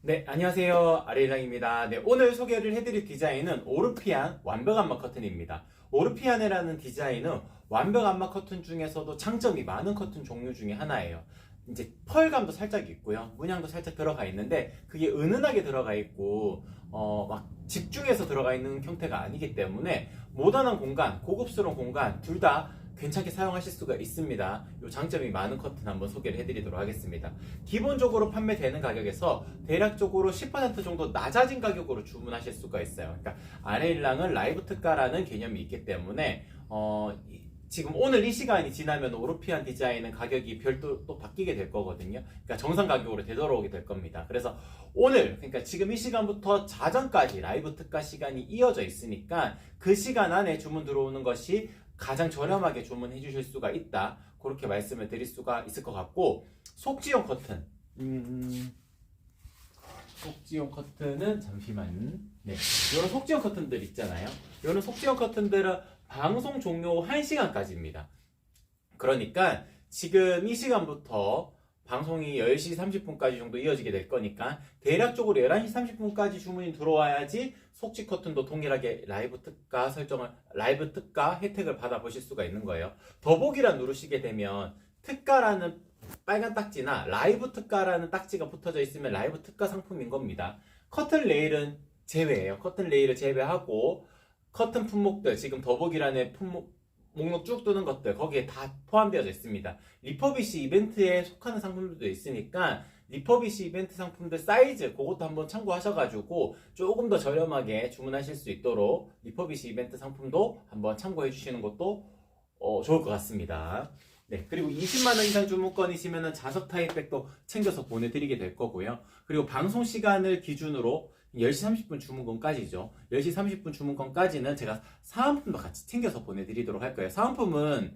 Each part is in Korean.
네, 안녕하세요. 아레일랑입니다. 네, 오늘 소개를 해드릴 디자인은 오르피안 완벽 암막 커튼입니다. 오르피안이라는 디자인은 완벽 암막 커튼 중에서도 장점이 많은 커튼 종류 중에 하나예요. 이제 펄감도 살짝 있고요. 문양도 살짝 들어가 있는데 그게 은은하게 들어가 있고 막 집중해서 들어가 있는 형태가 아니기 때문에 모던한 공간, 고급스러운 공간 둘 다 괜찮게 사용하실 수가 있습니다. 이 장점이 많은 커튼 한번 소개를 해드리도록 하겠습니다. 기본적으로 판매되는 가격에서 대략적으로 10% 정도 낮아진 가격으로 주문하실 수가 있어요. 그러니까 아레일랑은 라이브 특가라는 개념이 있기 때문에 지금 오늘 이 시간이 지나면 오르피안 디자인은 가격이 별도 또 바뀌게 될 거거든요. 그러니까 정상 가격으로 되돌아오게 될 겁니다. 그래서 오늘, 그러니까 지금 이 시간부터 자정까지 라이브 특가 시간이 이어져 있으니까 그 시간 안에 주문 들어오는 것이 가장 저렴하게 주문해 주실 수가 있다. 그렇게 말씀을 드릴 수가 있을 것 같고, 속지용 커튼. 속지용 커튼은 잠시만. 네. 이런 속지용 커튼들 있잖아요. 이런 속지용 커튼들은 방송 종료 1시간까지입니다. 그러니까 지금 이 시간부터 방송이 10시 30분까지 정도 이어지게 될 거니까 대략적으로 11시 30분까지 주문이 들어와야지 속지 커튼도 동일하게 라이브 특가 혜택을 받아보실 수가 있는 거예요. 더보기란 누르시게 되면 특가라는 빨간 딱지나 라이브 특가라는 딱지가 붙어져 있으면 라이브 특가 상품인 겁니다. 커튼 레일은 제외예요. 커튼 레일을 제외하고 커튼 품목들, 지금 더보기란의 목록 쭉 뜨는 것들 거기에 다 포함되어져 있습니다. 리퍼비시 이벤트에 속하는 상품들도 있으니까 리퍼비시 이벤트 상품들 사이즈 그것도 한번 참고하셔가지고 조금 더 저렴하게 주문하실 수 있도록 리퍼비시 이벤트 상품도 한번 참고해 주시는 것도 좋을 것 같습니다. 네, 그리고 20만원 이상 주문권이시면 자석 타입백도 챙겨서 보내드리게 될 거고요. 그리고 방송 시간을 기준으로 10시 30분 주문권까지죠. 10시 30분 주문권까지는 제가 사은품도 같이 챙겨서 보내드리도록 할 거예요. 사은품은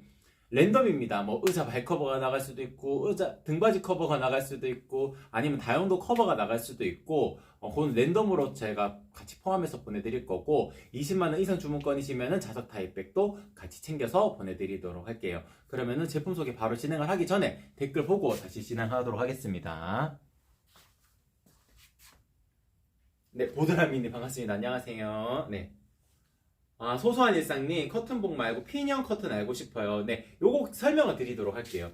랜덤입니다. 뭐 의자 발커버가 나갈 수도 있고 의자 등받이 커버가 나갈 수도 있고 아니면 다용도 커버가 나갈 수도 있고 그건 랜덤으로 제가 같이 포함해서 보내드릴 거고 20만원 이상 주문권이시면은 자석 타입백도 같이 챙겨서 보내드리도록 할게요. 그러면은 제품 소개 바로 진행을 하기 전에 댓글 보고 다시 진행하도록 하겠습니다. 네, 보드라미님 반갑습니다. 안녕하세요. 네. 소소한 일상님, 커튼복 말고 핀형 커튼 알고 싶어요. 네, 요거 설명을 드리도록 할게요.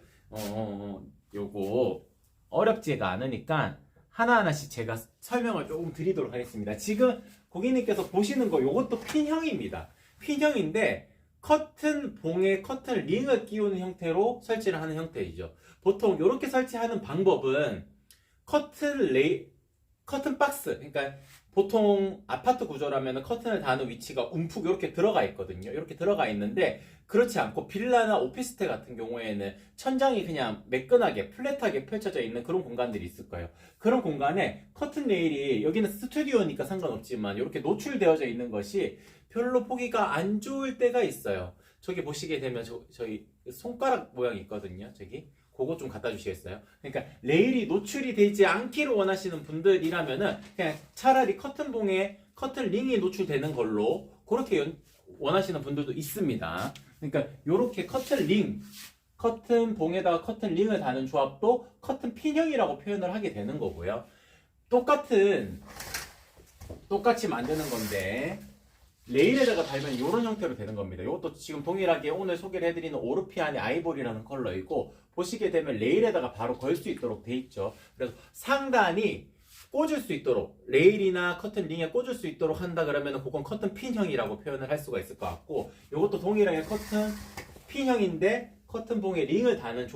요거 어렵지가 않으니까 하나하나씩 제가 설명을 조금 드리도록 하겠습니다. 지금 고객님께서 보시는 거 요것도 핀형입니다. 핀형인데 커튼 봉에 커튼 링을 끼우는 형태로 설치를 하는 형태이죠. 보통 이렇게 설치하는 방법은 커튼 박스, 그러니까 보통 아파트 구조라면 커튼을 다는 위치가 움푹 이렇게 들어가 있거든요. 이렇게 들어가 있는데 그렇지 않고 빌라나 오피스텔 같은 경우에는 천장이 그냥 매끈하게 플랫하게 펼쳐져 있는 그런 공간들이 있을 거예요. 그런 공간에 커튼 레일이 여기는 스튜디오니까 상관없지만 이렇게 노출되어져 있는 것이 별로 보기가 안 좋을 때가 있어요. 저기 보시게 되면 저희 손가락 모양이 있거든요. 저기 그거 좀 갖다 주시겠어요? 그러니까 레일이 노출이 되지 않기를 원하시는 분들이라면은 그냥 차라리 커튼봉에 커튼 링이 노출되는 걸로 그렇게 원하시는 분들도 있습니다. 그러니까 요렇게 커튼봉에다가 커튼 링을 다는 조합도 커튼 핀형이라고 표현을 하게 되는 거고요. 똑같이 만드는 건데 레일에다가 달면 이런 형태로 되는 겁니다. 이것도 지금 동일하게 오늘 소개를 해드리는 오르피안의 아이보리라는 컬러이고 보시게 되면 레일에다가 바로 걸 수 있도록 돼 있죠. 그래서 상단이 꽂을 수 있도록 레일이나 커튼 링에 꽂을 수 있도록 한다 그러면 그건 커튼 핀형이라고 표현을 할 수가 있을 것 같고 이것도 동일하게 커튼 핀형인데 커튼봉에 링을 다는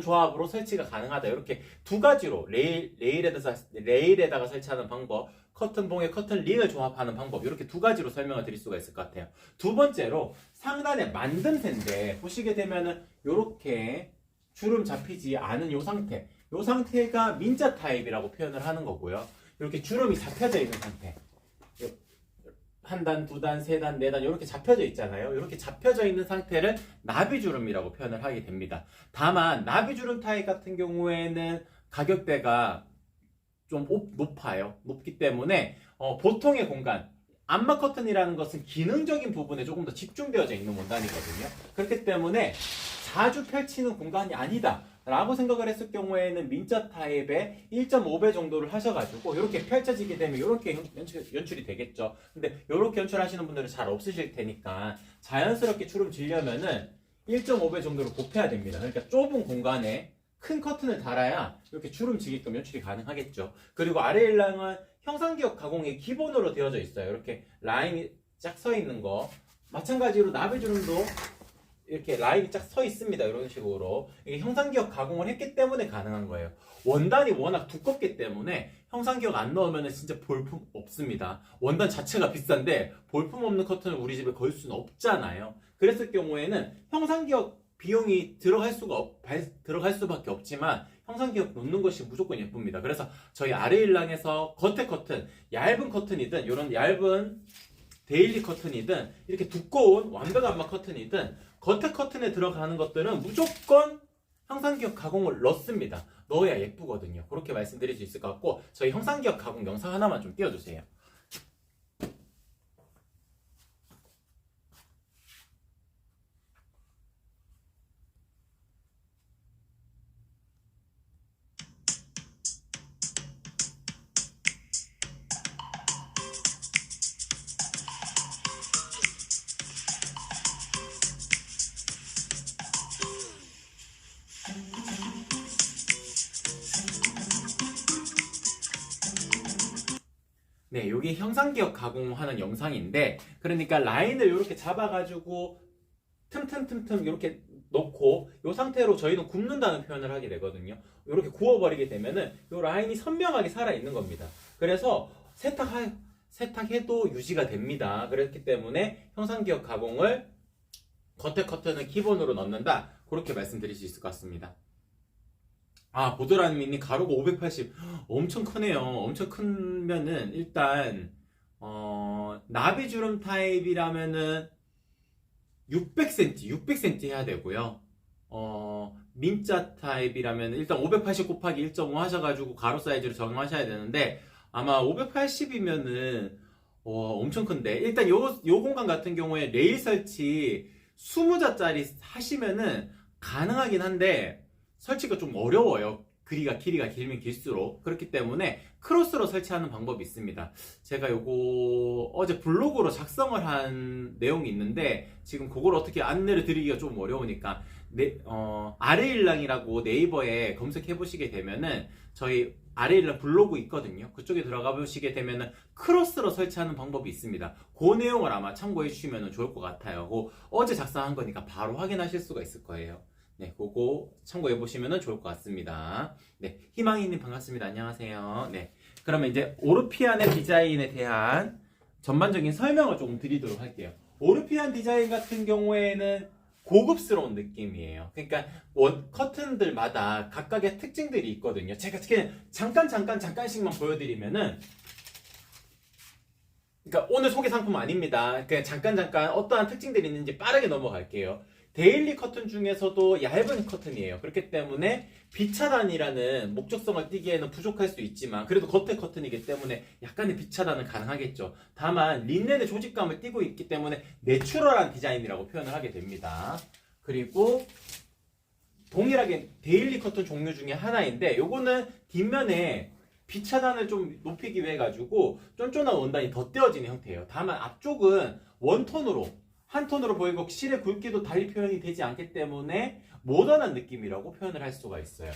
조합으로 설치가 가능하다. 이렇게 두 가지로 레일에다가 설치하는 방법, 커튼봉에 커튼 링을 조합하는 방법 이렇게 두 가지로 설명을 드릴 수가 있을 것 같아요. 두 번째로 상단에 만듦새인데 보시게 되면은 이렇게 주름 잡히지 않은 이 상태가 민자 타입이라고 표현을 하는 거고요. 이렇게 주름이 잡혀져 있는 상태. 한 단, 두 단, 세 단, 네 단 이렇게 잡혀져 있잖아요. 이렇게 잡혀져 있는 상태를 나비주름이라고 표현을 하게 됩니다. 다만 나비주름 타입 같은 경우에는 가격대가 좀 높아요. 높기 때문에 보통의 공간, 암막 커튼이라는 것은 기능적인 부분에 조금 더 집중되어져 있는 원단이거든요. 그렇기 때문에 자주 펼치는 공간이 아니다 라고 생각을 했을 경우에는 민자 타입의 1.5배 정도를 하셔가지고 이렇게 펼쳐지게 되면 이렇게 연출이 되겠죠. 근데 이렇게 연출하시는 분들은 잘 없으실 테니까 자연스럽게 주름 지려면은 1.5배 정도로 곱해야 됩니다. 그러니까 좁은 공간에 큰 커튼을 달아야 이렇게 주름 지게끔 연출이 가능하겠죠. 그리고 아래 일랑은 형상기억 가공이 기본으로 되어져 있어요. 이렇게 라인이 쫙 서 있는 거. 마찬가지로 나비주름도 이렇게 라인이 쫙 서 있습니다. 이런 식으로. 이게 형상기억 가공을 했기 때문에 가능한 거예요. 원단이 워낙 두껍기 때문에 형상기억 안 넣으면 진짜 볼품 없습니다. 원단 자체가 비싼데 볼품 없는 커튼을 우리 집에 걸 수는 없잖아요. 그랬을 경우에는 형상기억 비용이 들어갈 수밖에 없지만 형상기억 놓는 것이 무조건 예쁩니다. 그래서 저희 아래 일랑에서 겉에 커튼, 얇은 커튼이든 이런 얇은 데일리 커튼이든 이렇게 두꺼운 완벽 안마 커튼이든 겉에 커튼에 들어가는 것들은 무조건 형상기억 가공을 넣습니다. 넣어야 예쁘거든요. 그렇게 말씀드릴 수 있을 것 같고 저희 형상기억 가공 영상 하나만 좀 띄워주세요. 네, 여기 형상기억 가공하는 영상인데 그러니까 라인을 이렇게 잡아가지고 틈틈틈틈 이렇게 놓고 이 상태로 저희는 굽는다는 표현을 하게 되거든요. 이렇게 구워버리게 되면은 이 라인이 선명하게 살아있는 겁니다. 그래서 세탁해도 유지가 됩니다. 그렇기 때문에 형상기억 가공을 겉에 커튼은 기본으로 넣는다. 그렇게 말씀드릴 수 있을 것 같습니다. 아, 보드라님이 가로가 580 엄청 크네요. 엄청 크면은 일단 나비주름 타입이라면은 600cm 해야 되고요. 민자 타입이라면 일단 580 곱하기 1.5 하셔가지고 가로 사이즈로 적용하셔야 되는데 아마 580이면은 엄청 큰데 일단 요 공간 같은 경우에 레일 설치 20자짜리 하시면은 가능하긴 한데 설치가 좀 어려워요. 길이가 길면 길수록. 그렇기 때문에 크로스로 설치하는 방법이 있습니다. 제가 요거 어제 블로그로 작성을 한 내용이 있는데 지금 그걸 어떻게 안내를 드리기가 좀 어려우니까 아래일랑이라고 네이버에 검색해 보시게 되면은 저희 아래일랑 블로그 있거든요. 그쪽에 들어가 보시게 되면은 크로스로 설치하는 방법이 있습니다. 그 내용을 아마 참고해 주시면 좋을 것 같아요. 어제 작성한 거니까 바로 확인하실 수가 있을 거예요. 네, 그거 참고해 보시면 좋을 것 같습니다. 네, 희망이님 반갑습니다. 안녕하세요. 네, 그러면 이제 오르피안의 디자인에 대한 전반적인 설명을 조금 드리도록 할게요. 오르피안 디자인 같은 경우에는 고급스러운 느낌이에요. 그러니까 커튼들마다 각각의 특징들이 있거든요. 제가 그냥 잠깐씩만 보여드리면은 그러니까 오늘 소개 상품 아닙니다. 그냥 잠깐 어떠한 특징들이 있는지 빠르게 넘어갈게요. 데일리 커튼 중에서도 얇은 커튼이에요. 그렇기 때문에 비차단이라는 목적성을 띠기에는 부족할 수 있지만 그래도 겉에 커튼이기 때문에 약간의 비차단은 가능하겠죠. 다만 린넨의 조직감을 띠고 있기 때문에 내추럴한 디자인이라고 표현을 하게 됩니다. 그리고 동일하게 데일리 커튼 종류 중에 하나인데 요거는 뒷면에 비차단을 좀 높이기 위해 가지고 쫀쫀한 원단이 덧대어지는 형태예요. 다만 앞쪽은 원톤으로 한 톤으로 보이고 실의 굵기도 달리 표현이 되지 않기 때문에 모던한 느낌이라고 표현을 할 수가 있어요.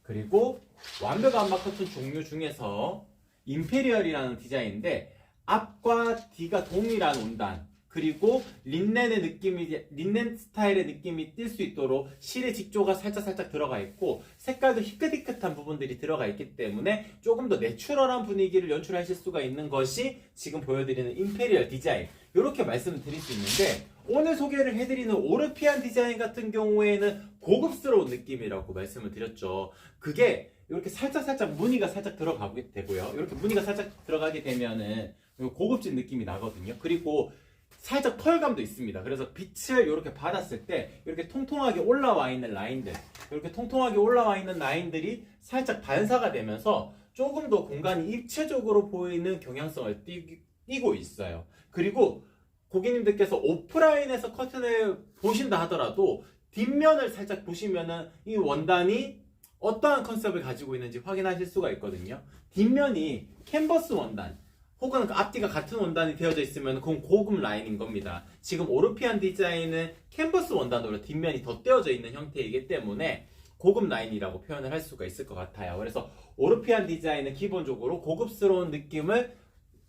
그리고 완벽 안마 커튼 종류 중에서 임페리얼이라는 디자인인데 앞과 뒤가 동일한 원단 그리고 린넨 스타일의 느낌이 띌 수 있도록 실의 직조가 살짝 들어가 있고 색깔도 희끗희끗한 부분들이 들어가 있기 때문에 조금 더 내추럴한 분위기를 연출하실 수가 있는 것이 지금 보여드리는 임페리얼 디자인 이렇게 말씀을 드릴 수 있는데 오늘 소개를 해드리는 오르피안 디자인 같은 경우에는 고급스러운 느낌이라고 말씀을 드렸죠. 그게 이렇게 살짝 무늬가 살짝 들어가게 되고요. 이렇게 무늬가 살짝 들어가게 되면은 고급진 느낌이 나거든요. 그리고 살짝 털감도 있습니다. 그래서 빛을 이렇게 받았을 때 이렇게 통통하게 올라와 있는 라인들 이렇게 통통하게 올라와 있는 라인들이 살짝 반사가 되면서 조금 더 공간이 입체적으로 보이는 경향성을 띠고 있어요. 그리고 고객님들께서 오프라인에서 커튼을 보신다 하더라도 뒷면을 살짝 보시면은 이 원단이 어떠한 컨셉을 가지고 있는지 확인하실 수가 있거든요. 뒷면이 캔버스 원단 혹은 앞뒤가 같은 원단이 되어져 있으면 그건 고급 라인인 겁니다. 지금 오르피안 디자인은 캔버스 원단으로 뒷면이 덧대어져 있는 형태이기 때문에 고급 라인이라고 표현을 할 수가 있을 것 같아요. 그래서 오르피안 디자인은 기본적으로 고급스러운 느낌을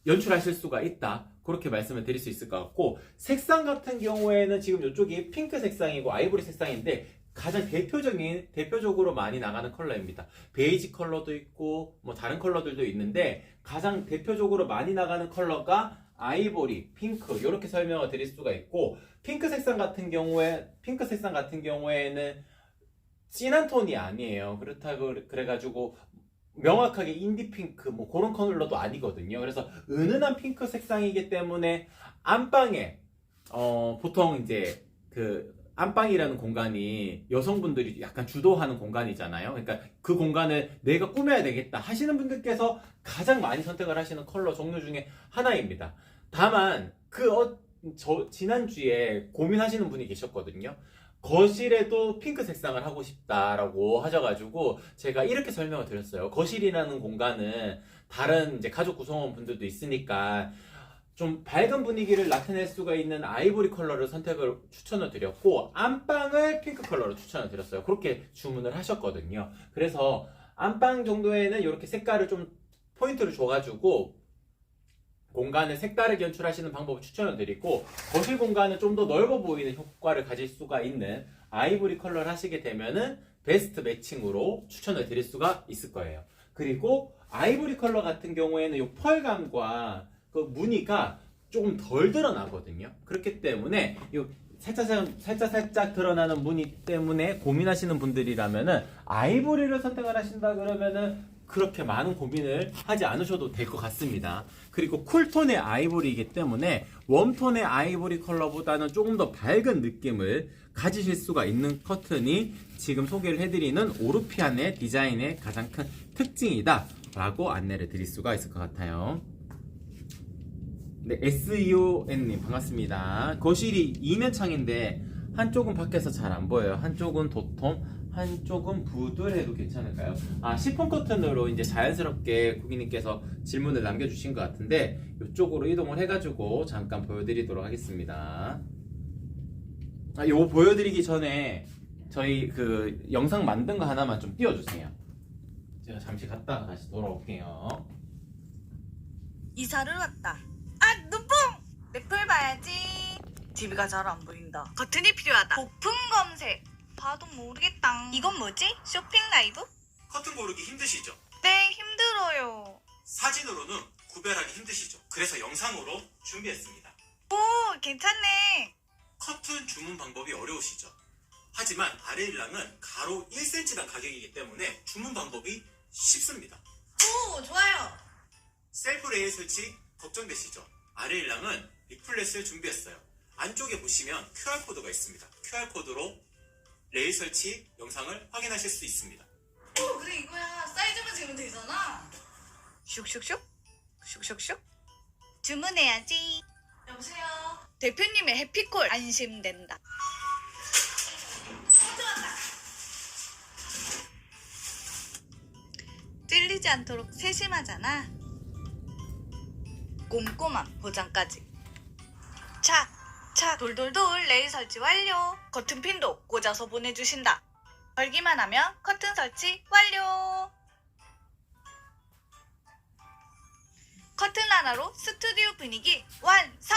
연출하실 수가 있다. 그렇게 말씀을 드릴 수 있을 것 같고, 색상 같은 경우에는 지금 이쪽이 핑크 색상이고 아이보리 색상인데 가장 대표적으로 많이 나가는 컬러입니다. 베이지 컬러도 있고 뭐 다른 컬러들도 있는데 가장 대표적으로 많이 나가는 컬러가 아이보리, 핑크 이렇게 설명을 드릴 수가 있고, 핑크 색상 같은 경우에는 진한 톤이 아니에요. 그렇다고 그래가지고 명확하게 인디 핑크 뭐 그런 컬러도 아니거든요. 그래서 은은한 핑크 색상이기 때문에 안방에 보통 이제 그 안방이라는 공간이 여성분들이 약간 주도하는 공간이잖아요. 그러니까 그 공간을 내가 꾸며야 되겠다 하시는 분들께서 가장 많이 선택을 하시는 컬러 종류 중에 하나입니다. 다만 지난주에 고민하시는 분이 계셨거든요. 거실에도 핑크 색상을 하고 싶다라고 하셔가지고 제가 이렇게 설명을 드렸어요. 거실이라는 공간은 다른 이제 가족 구성원 분들도 있으니까 좀 밝은 분위기를 나타낼 수가 있는 아이보리 컬러를 추천을 드렸고, 안방을 핑크 컬러로 추천을 드렸어요. 그렇게 주문을 하셨거든요. 그래서 안방 정도에는 이렇게 색깔을 좀 포인트를 줘가지고 공간을 색다르게 연출하시는 방법을 추천을 드리고, 거실 공간은 좀 더 넓어 보이는 효과를 가질 수가 있는 아이보리 컬러를 하시게 되면은 베스트 매칭으로 추천을 드릴 수가 있을 거예요. 그리고 아이보리 컬러 같은 경우에는 이 펄감과 그 무늬가 조금 덜 드러나거든요. 그렇기 때문에 이 살짝 드러나는 무늬 때문에 고민하시는 분들이라면은 아이보리를 선택을 하신다 그러면은 그렇게 많은 고민을 하지 않으셔도 될 것 같습니다. 그리고 쿨톤의 아이보리이기 때문에 웜톤의 아이보리 컬러보다는 조금 더 밝은 느낌을 가지실 수가 있는 커튼이 지금 소개를 해드리는 오르피안의 디자인의 가장 큰 특징이다 라고 안내를 드릴 수가 있을 것 같아요. 네, SEON님 반갑습니다. 거실이 이면창인데 한쪽은 밖에서 잘 안 보여요. 한쪽은 도톰, 한쪽은 부드레도 괜찮을까요? 시폰 커튼으로 이제 자연스럽게 고객님께서 질문을 남겨주신 것 같은데 이쪽으로 이동을 해가지고 잠깐 보여드리도록 하겠습니다. 요거 보여드리기 전에 저희 그 영상 만든 거 하나만 좀 띄워주세요. 제가 잠시 갔다가 다시 돌아올게요. 이사를 왔다. 눈뽕! 맵을 봐야지. TV가 잘 안 보인다. 버튼이 필요하다. 고품 검색. 봐도 모르겠다. 이건 뭐지? 쇼핑 라이브? 커튼 고르기 힘드시죠? 네, 힘들어요. 사진으로는 구별하기 힘드시죠? 그래서 영상으로 준비했습니다. 오, 괜찮네. 커튼 주문 방법이 어려우시죠? 하지만 아레일랑은 가로 1cm당 가격이기 때문에 주문 방법이 쉽습니다. 오, 좋아요. 셀프 레일 설치 걱정되시죠? 아레일랑은 리플렛을 준비했어요. 안쪽에 보시면 QR코드가 있습니다. QR코드로 레일 설치 영상을 확인하실 수 있습니다. 오, 그래 이거야. 사이즈만 재면 되잖아. 슉슉슉. 슉슉슉. 주문해야지. 여보세요. 대표님의 해피콜 안심된다. 찔리지 않도록 세심하잖아. 꼼꼼한 보장까지. 차 돌돌돌 레일 설치 완료. 커튼 핀도 꽂아서 보내주신다. 걸기만 하면 커튼 설치 완료. 커튼 하나로 스튜디오 분위기 완성.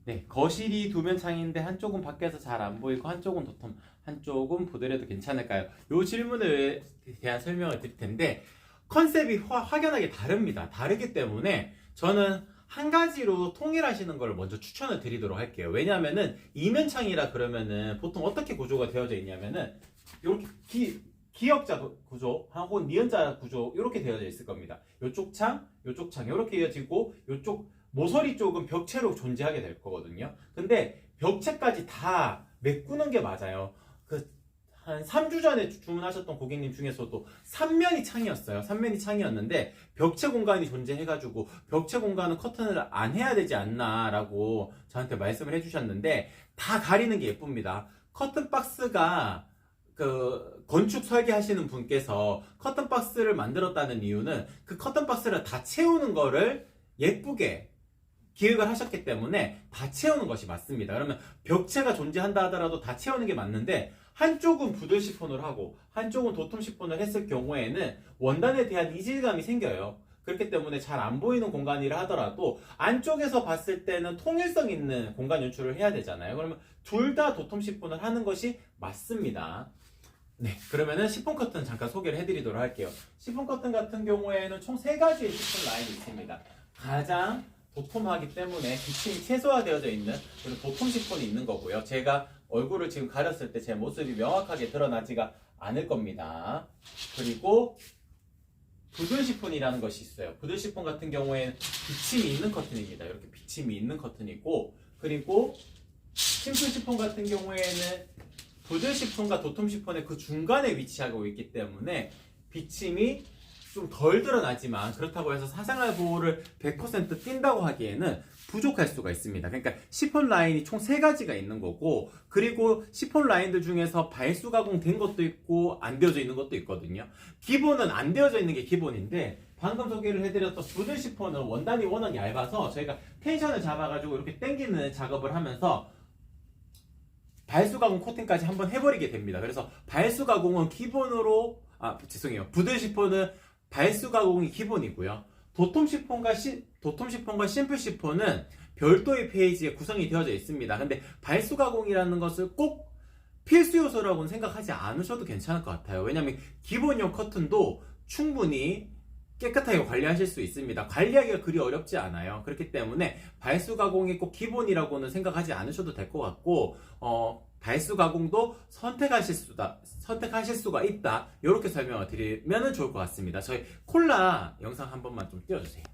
네, 거실이 두 면 창인데 한쪽은 밖에서 잘 안 보이고 한쪽은 도톰, 한쪽은 부드레도 괜찮을까요? 이 질문에 대한 설명을 드릴 텐데 컨셉이 확연하게 다릅니다. 다르기 때문에 저는 한 가지로 통일하시는 걸 먼저 추천을 드리도록 할게요. 왜냐하면은 이면창이라 그러면은 보통 어떻게 구조가 되어져 있냐면은 이렇게 기역자 구조하고 니은자 구조 이렇게 되어져 있을 겁니다. 이쪽 창 이렇게 이어지고 이쪽 모서리 쪽은 벽체로 존재하게 될 거거든요. 근데 벽체까지 다 메꾸는 게 맞아요. 한 3주 전에 주문하셨던 고객님 중에서도 3면이 창이었어요. 3면이 창이었는데 벽체 공간이 존재해가지고 벽체 공간은 커튼을 안 해야 되지 않나 라고 저한테 말씀을 해주셨는데 다 가리는 게 예쁩니다. 커튼 박스가 그 건축 설계하시는 분께서 커튼 박스를 만들었다는 이유는 그 커튼 박스를 다 채우는 거를 예쁘게 기획을 하셨기 때문에 다 채우는 것이 맞습니다. 그러면 벽체가 존재한다 하더라도 다 채우는 게 맞는데 한쪽은 부들 시폰을 하고 한쪽은 도톰 시폰을 했을 경우에는 원단에 대한 이질감이 생겨요. 그렇기 때문에 잘 안 보이는 공간이라 하더라도 안쪽에서 봤을 때는 통일성 있는 공간 연출을 해야 되잖아요. 그러면 둘 다 도톰 시폰을 하는 것이 맞습니다. 네, 그러면은 시폰 커튼 잠깐 소개를 해드리도록 할게요. 시폰 커튼 같은 경우에는 총 3가지의 시폰 라인이 있습니다. 가장 도톰하기 때문에 비침이 최소화되어져 있는 그런 도톰 시폰이 있는 거고요. 제가 얼굴을 지금 가렸을 때 제 모습이 명확하게 드러나지가 않을 겁니다. 그리고 부들 시폰이라는 것이 있어요. 부들 시폰 같은 경우에는 비침이 있는 커튼입니다. 이렇게 비침이 있는 커튼이고, 그리고 심플 시폰 같은 경우에는 부들 시폰과 도톰 시폰의 그 중간에 위치하고 있기 때문에 비침이 좀 덜 드러나지만 그렇다고 해서 사생활 보호를 100% 띈다고 하기에는 부족할 수가 있습니다. 그러니까 시폰 라인이 총 3가지가 있는 거고, 그리고 시폰 라인들 중에서 발수 가공된 것도 있고 안 되어져 있는 것도 있거든요. 기본은 안 되어져 있는 게 기본인데 방금 소개를 해드렸던 부들 시폰은 원단이 워낙 얇아서 저희가 텐션을 잡아가지고 이렇게 당기는 작업을 하면서 발수 가공 코팅까지 한번 해버리게 됩니다. 그래서 발수 가공은 기본으로 죄송해요. 부들 시폰은 발수 가공이 기본이고요. 도톰 시폰과 심플 시폰은 별도의 페이지에 구성이 되어져 있습니다. 근데 발수 가공이라는 것을 꼭 필수 요소라고는 생각하지 않으셔도 괜찮을 것 같아요. 왜냐하면 기본용 커튼도 충분히 깨끗하게 관리하실 수 있습니다. 관리하기가 그리 어렵지 않아요. 그렇기 때문에 발수 가공이 꼭 기본이라고는 생각하지 않으셔도 될 것 같고, 발수 가공도 선택하실 수가 있다. 이렇게 설명을 드리면 좋을 것 같습니다. 저희 콜라 영상 한 번만 좀 띄워주세요.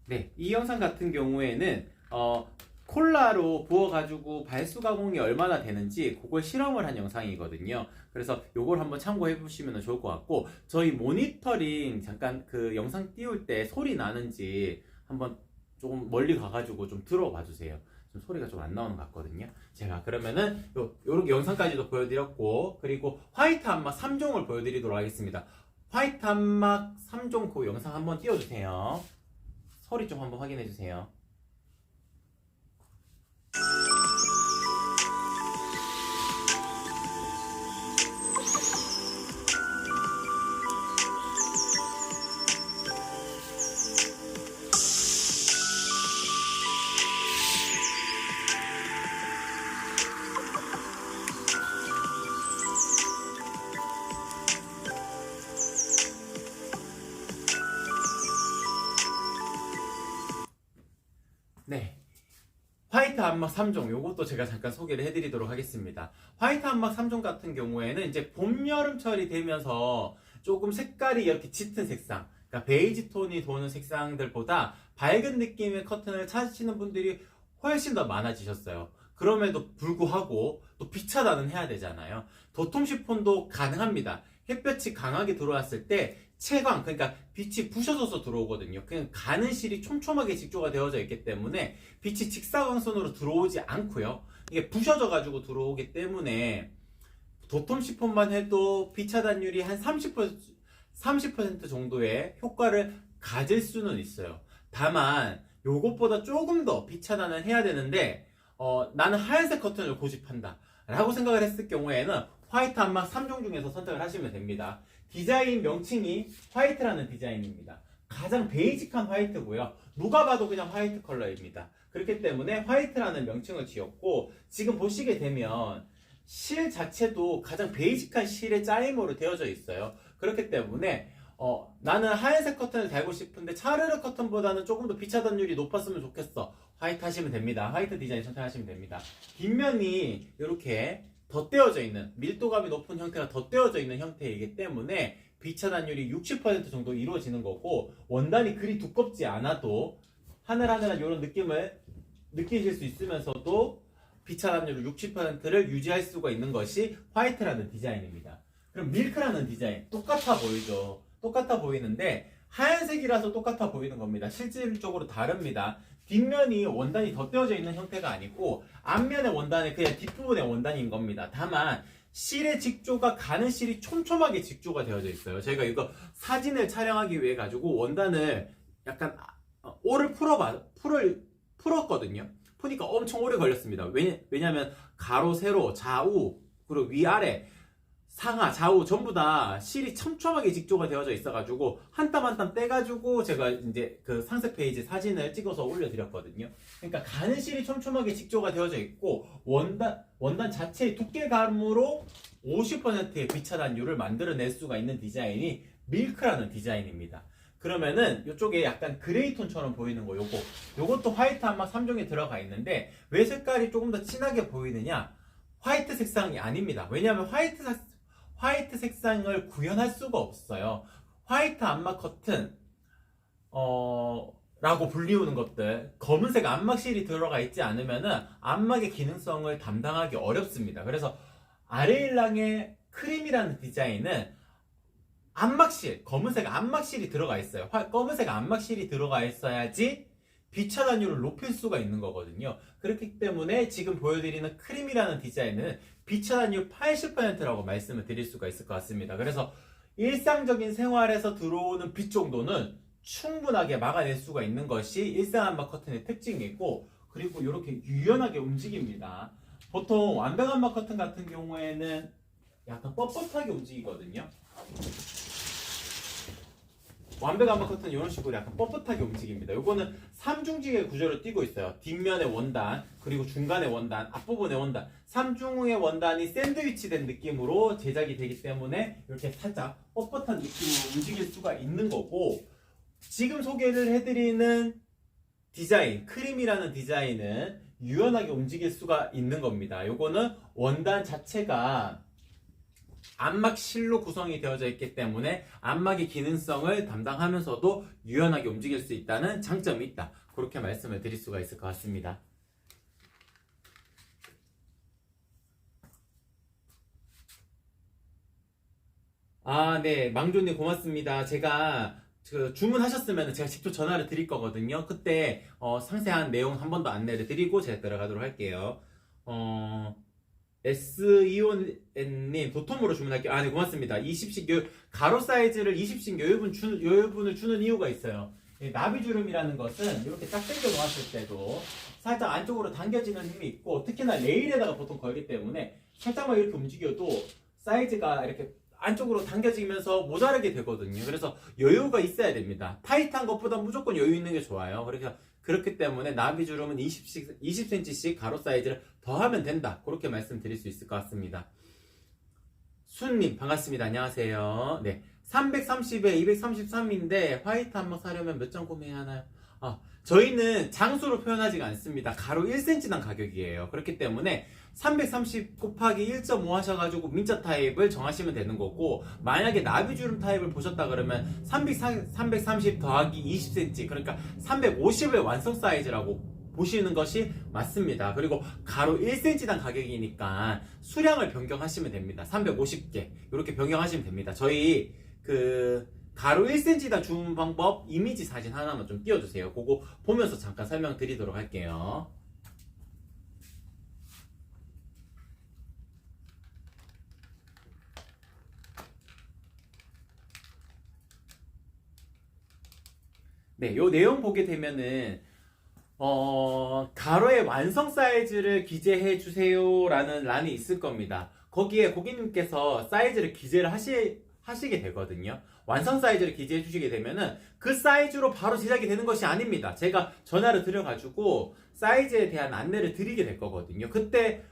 네, 이 영상 같은 경우에는 콜라로 부어가지고 발수 가공이 얼마나 되는지 그걸 실험을 한 영상이거든요. 그래서 요걸 한번 참고해 보시면 좋을 것 같고, 저희 모니터링 잠깐 그 영상 띄울 때 소리 나는지 한번 조금 멀리 가가지고 좀 들어봐 주세요. 좀 소리가 좀 안 나오는 것 같거든요. 제가 그러면은 요렇게 영상까지도 보여드렸고, 그리고 화이트 안막 3종을 보여드리도록 하겠습니다. 화이트 안막 3종 그 영상 한번 띄워주세요. 소리 좀 한번 확인해 주세요. 네, 화이트 안막 3종 요것도 제가 잠깐 소개를 해드리도록 하겠습니다. 화이트 안막 3종 같은 경우에는 이제 봄, 여름철이 되면서 조금 색깔이 이렇게 짙은 색상, 그러니까 베이지 톤이 도는 색상들보다 밝은 느낌의 커튼을 찾으시는 분들이 훨씬 더 많아지셨어요. 그럼에도 불구하고 또 빛 차단은 해야 되잖아요. 도톰 시폰도 가능합니다. 햇볕이 강하게 들어왔을 때 채광, 그러니까 빛이 부셔져서 들어오거든요. 그냥 가는 실이 촘촘하게 직조가 되어져 있기 때문에 빛이 직사광선으로 들어오지 않고요. 이게 부셔져 가지고 들어오기 때문에 도톰 시폰만 해도 빛 차단율이 한 30% 정도의 효과를 가질 수는 있어요. 다만 요것보다 조금 더 빛 차단을 해야 되는데 나는 하얀색 커튼을 고집한다 라고 생각을 했을 경우에는 화이트 안막 3종 중에서 선택을 하시면 됩니다. 디자인 명칭이 화이트라는 디자인입니다. 가장 베이직한 화이트고요. 누가 봐도 그냥 화이트 컬러입니다. 그렇기 때문에 화이트라는 명칭을 지었고, 지금 보시게 되면 실 자체도 가장 베이직한 실의 짜임으로 되어져 있어요. 그렇기 때문에 나는 하얀색 커튼을 달고 싶은데 차르르 커튼보다는 조금 더 비차단율이 높았으면 좋겠어. 화이트 하시면 됩니다. 화이트 디자인 선택하시면 됩니다. 뒷면이 이렇게 덧대어져 있는, 밀도감이 높은 형태가 덧대어져 있는 형태이기 때문에 비차단율이 60% 정도 이루어지는 거고, 원단이 그리 두껍지 않아도 하늘하늘한 이런 느낌을 느끼실 수 있으면서도 비차단율 60%를 유지할 수가 있는 것이 화이트라는 디자인입니다. 그럼 밀크라는 디자인 똑같아 보이죠? 똑같아 보이는데 하얀색이라서 똑같아 보이는 겁니다. 실질적으로 다릅니다. 뒷면이 원단이 덧대어져 있는 형태가 아니고 앞면의 원단은 그냥 뒷부분의 원단인 겁니다. 다만 실의 직조가 가는 실이 촘촘하게 직조가 되어져 있어요. 저희가 이거 사진을 촬영하기 위해 가지고 원단을 약간 오를 풀었거든요. 푸니까 엄청 오래 걸렸습니다. 왜냐하면 가로, 세로, 좌우, 그리고 위아래, 상하, 좌우 전부 다 실이 촘촘하게 직조가 되어져 있어가지고 한 땀 한 땀 떼가지고 제가 이제 그 상세 페이지 사진을 찍어서 올려드렸거든요. 그러니까 가는 실이 촘촘하게 직조가 되어져 있고 원단 자체의 두께감으로 50%의 비차단율을 만들어낼 수가 있는 디자인이 밀크라는 디자인입니다. 그러면은 이쪽에 약간 그레이 톤처럼 보이는 거 요것도 화이트 안막 3종에 들어가 있는데 왜 색깔이 조금 더 진하게 보이느냐? 화이트 색상이 아닙니다. 왜냐하면 화이트 색상을 구현할 수가 없어요. 화이트 안막 커튼 라고 불리우는 것들, 검은색 안막실이 들어가 있지 않으면은 안막의 기능성을 담당하기 어렵습니다. 그래서 아레일랑의 크림이라는 디자인은 안막실, 검은색 안막실이 들어가 있어요. 검은색 안막실이 들어가 있어야지 비차단율을 높일 수가 있는 거거든요. 그렇기 때문에 지금 보여드리는 크림이라는 디자인은 비차단율 80%라고 말씀을 드릴 수가 있을 것 같습니다. 그래서 일상적인 생활에서 들어오는 빛 정도는 충분하게 막아낼 수가 있는 것이 일상 안막 커튼의 특징이고, 그리고 이렇게 유연하게 움직입니다. 보통 완벽 안막 커튼 같은 경우에는 약간 뻣뻣하게 움직이거든요. 완벽 안막 커튼 이런 식으로 약간 뻣뻣하게 움직입니다. 이거는 3중직의 구조를 띠고 있어요. 뒷면의 원단, 그리고 중간의 원단, 앞부분의 원단, 3중의 원단이 샌드위치 된 느낌으로 제작이 되기 때문에 이렇게 살짝 뻣뻣한 느낌으로 움직일 수가 있는 거고, 지금 소개를 해드리는 디자인, 크림이라는 디자인은 유연하게 움직일 수가 있는 겁니다. 이거는 원단 자체가 안막실로 구성이 되어져 있기 때문에 안막의 기능성을 담당하면서도 유연하게 움직일 수 있다는 장점이 있다. 그렇게 말씀을 드릴 수가 있을 것 같습니다. 네. 망조님 고맙습니다. 제가 주문하셨으면 제가 직접 전화를 드릴 거거든요. 그때 상세한 내용 한 번 더 안내를 드리고 제가 들어가도록 할게요. SEON님 도톰으로 주문할게요. 네, 고맙습니다. 20식 가로 사이즈를 20식 여유분을 주는 이유가 있어요. 나비주름이라는 것은 이렇게 딱 당겨 놓았을 때도 살짝 안쪽으로 당겨지는 힘이 있고, 특히나 레일에다가 보통 걸기 때문에 살짝만 이렇게 움직여도 사이즈가 이렇게 안쪽으로 당겨지면서 모자르게 되거든요. 그래서 여유가 있어야 됩니다. 타이트한 것보다 무조건 여유 있는 게 좋아요. 그렇기 때문에 나비주름은 20cm씩 가로 사이즈를 더하면 된다. 그렇게 말씀드릴 수 있을 것 같습니다. 순님 반갑습니다. 안녕하세요. 네, 330에 233인데 화이트 안막 사려면 몇 장 구매해야 하나요? 저희는 장수로 표현하지가 않습니다. 가로 1cm당 가격이에요. 그렇기 때문에 330 곱하기 1.5 하셔가지고 민자 타입을 정하시면 되는 거고, 만약에 나비주름 타입을 보셨다 그러면 330 더하기 20cm, 그러니까 350의 완성 사이즈라고 보시는 것이 맞습니다. 그리고 가로 1cm당 가격이니까 수량을 변경하시면 됩니다. 350개 이렇게 변경하시면 됩니다. 저희 가로 1cm당 주문 방법 이미지 사진 하나만 좀 띄워주세요. 그거 보면서 잠깐 설명드리도록 할게요. 네, 요 내용 보게 되면은 가로의 완성 사이즈를 기재해 주세요 라는 란이 있을 겁니다. 거기에 고객님께서 사이즈를 기재를 하시게 되거든요. 완성 사이즈를 기재해 주시게 되면은 그 사이즈로 바로 제작이 되는 것이 아닙니다. 제가 전화를 드려가지고 사이즈에 대한 안내를 드리게 될 거거든요. 그때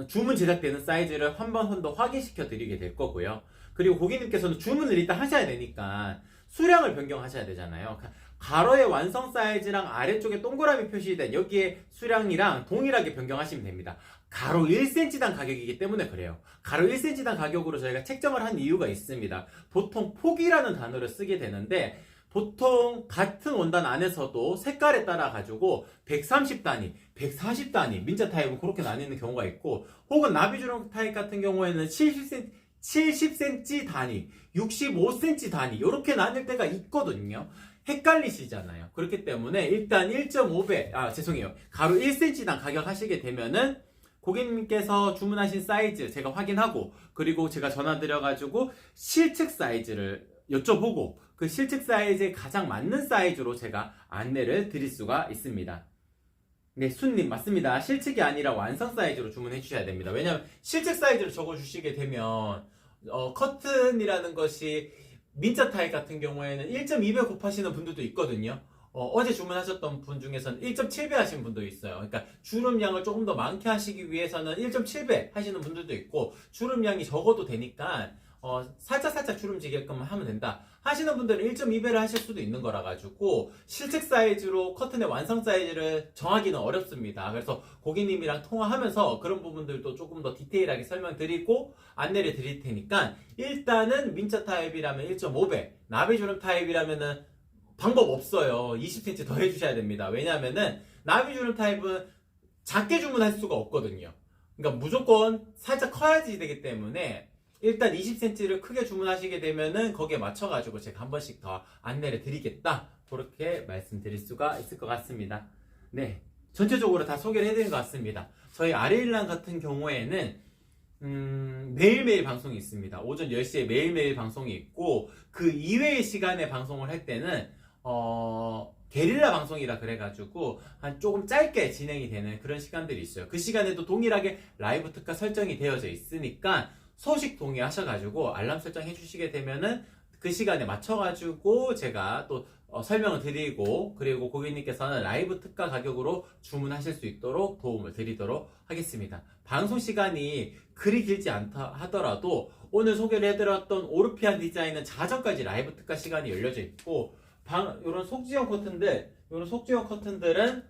주문 제작되는 사이즈를 한 번 더 확인시켜 드리게 될 거고요. 그리고 고객님께서는 주문을 일단 하셔야 되니까 수량을 변경하셔야 되잖아요. 가로의 완성 사이즈랑 아래쪽에 동그라미 표시된 여기에 수량이랑 동일하게 변경하시면 됩니다. 가로 1cm당 가격이기 때문에 그래요. 가로 1cm당 가격으로 저희가 책정을 한 이유가 있습니다. 보통 폭이라는 단어를 쓰게 되는데 보통 같은 원단 안에서도 색깔에 따라 가지고 130단위, 140단위, 민자 타입은 그렇게 나뉘는 경우가 있고 혹은 나비주름 타입 같은 경우에는 70cm 단위, 65cm 단위 이렇게 나뉠 때가 있거든요. 헷갈리시잖아요. 그렇기 때문에 일단 1.5배, 죄송해요. 가로 1cm당 가격 하시게 되면은 고객님께서 주문하신 사이즈 제가 확인하고 그리고 제가 전화 드려가지고 실측 사이즈를 여쭤보고 그 실측 사이즈에 가장 맞는 사이즈로 제가 안내를 드릴 수가 있습니다. 네, 순님 맞습니다. 실측이 아니라 완성 사이즈로 주문해 주셔야 됩니다. 왜냐하면 실측 사이즈를 적어 주시게 되면 커튼이라는 것이 민자 타입 같은 경우에는 1.2배 곱하시는 분들도 있거든요. 어제 주문하셨던 분 중에서는 1.7배 하신 분도 있어요. 그러니까 주름량을 조금 더 많게 하시기 위해서는 1.7배 하시는 분들도 있고 주름량이 적어도 되니까 살짝 주름지게끔 하면 된다 하시는 분들은 1.2배를 하실 수도 있는 거라 가지고 실측 사이즈로 커튼의 완성 사이즈를 정하기는 어렵습니다. 그래서 고객님이랑 통화하면서 그런 부분들도 조금 더 디테일하게 설명드리고 안내를 드릴 테니까 일단은 민자 타입이라면 1.5배, 나비주름 타입이라면은 방법 없어요. 20cm 더 해주셔야 됩니다. 왜냐하면은 나비주름 타입은 작게 주문할 수가 없거든요. 그러니까 무조건 살짝 커야지 되기 때문에 일단 20cm를 크게 주문하시게 되면은 거기에 맞춰가지고 제가 한 번씩 더 안내를 드리겠다. 그렇게 말씀드릴 수가 있을 것 같습니다. 네. 전체적으로 다 소개를 해드린 것 같습니다. 저희 아레일랑 같은 경우에는 매일매일 방송이 있습니다. 오전 10시에 매일매일 방송이 있고 그 이외의 시간에 방송을 할 때는 게릴라 방송이라 그래가지고 한 조금 짧게 진행이 되는 그런 시간들이 있어요. 그 시간에도 동일하게 라이브 특가 설정이 되어져 있으니까 소식 동의하셔가지고 알람 설정 해주시게 되면은 그 시간에 맞춰가지고 제가 또 설명을 드리고 그리고 고객님께서는 라이브 특가 가격으로 주문하실 수 있도록 도움을 드리도록 하겠습니다. 방송 시간이 그리 길지 않다 하더라도 오늘 소개를 해드렸던 오르피안 디자인은 자정까지 라이브 특가 시간이 열려져 있고 이런 속지형 커튼들은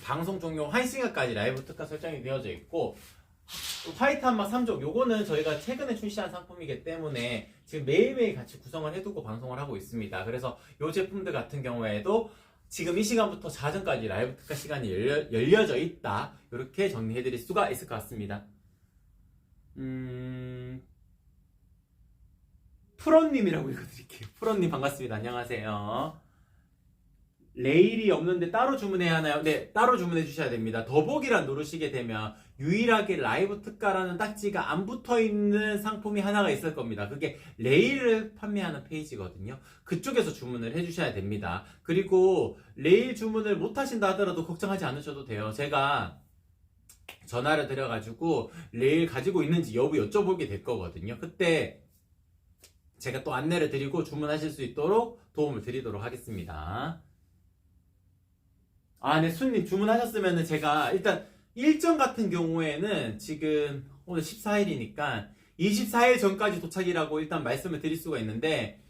방송 종료 1시간까지 라이브 특가 설정이 되어져 있고 화이트 한막 3종 요거는 저희가 최근에 출시한 상품이기 때문에 지금 매일매일 같이 구성을 해두고 방송을 하고 있습니다. 그래서 요 제품들 같은 경우에도 지금 이 시간부터 자정까지 라이브 특가 시간이 열려져 있다. 이렇게 정리해드릴 수가 있을 것 같습니다. 프로님이라고 읽어드릴게요. 프로님 반갑습니다. 안녕하세요. 레일이 없는데 따로 주문해야 하나요? 네, 따로 주문해 주셔야 됩니다. 더보기란 누르시게 되면 유일하게 라이브 특가라는 딱지가 안 붙어 있는 상품이 하나가 있을 겁니다. 그게 레일을 판매하는 페이지거든요. 그쪽에서 주문을 해 주셔야 됩니다. 그리고 레일 주문을 못 하신다 하더라도 걱정하지 않으셔도 돼요. 제가 전화를 드려가지고 레일 가지고 있는지 여부 여쭤보게 될 거거든요. 그때 제가 또 안내를 드리고 주문하실 수 있도록 도움을 드리도록 하겠습니다. 네, 순님 주문하셨으면 제가 일단 일정 같은 경우에는 지금 오늘 14일이니까 24일 전까지 도착이라고 일단 말씀을 드릴 수가 있는데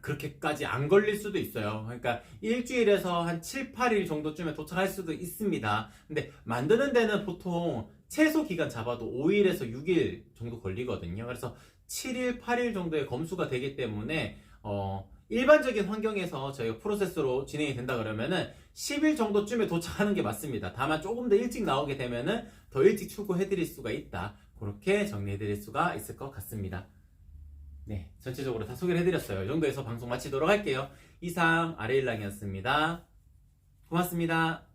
그렇게까지 안 걸릴 수도 있어요. 그러니까 일주일에서 한 7, 8일 정도쯤에 도착할 수도 있습니다. 근데 만드는 데는 보통 최소 기간 잡아도 5일에서 6일 정도 걸리거든요. 그래서 7일, 8일 정도의 검수가 되기 때문에 일반적인 환경에서 저희가 프로세스로 진행이 된다 그러면은 10일 정도쯤에 도착하는 게 맞습니다. 다만 조금 더 일찍 나오게 되면은 더 일찍 출고해 드릴 수가 있다. 그렇게 정리해 드릴 수가 있을 것 같습니다. 네, 전체적으로 다 소개를 해드렸어요. 이 정도에서 방송 마치도록 할게요. 이상 아레일랑이었습니다. 고맙습니다.